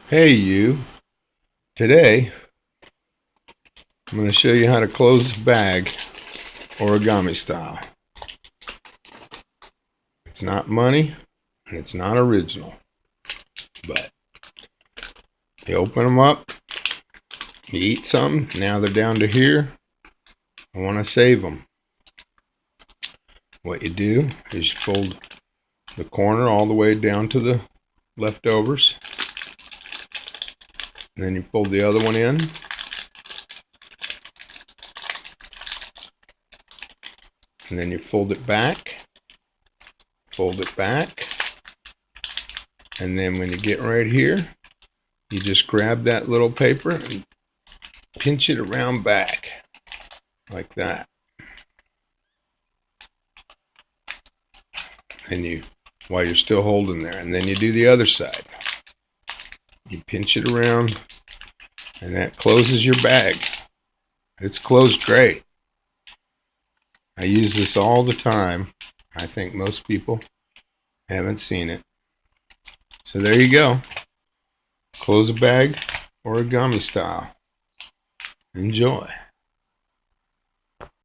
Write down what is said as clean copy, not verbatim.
Hey you, today I'm going to show you how to close the bag origami style. It's not money and it's not original, but you open them up, you eat something, now they're down to here, I want to save them. What you do is you fold the corner all the way down to the leftovers, and then you fold the other one in, and then you fold it back, and then when you get right here, you just grab that little paper and pinch it around back like that. And you, while you're still holding there, and then you do the other side. You pinch it around, and that closes your bag. It's closed great. I use this all the time. I think most people haven't seen it. So there you go. Close a bag origami style. Enjoy.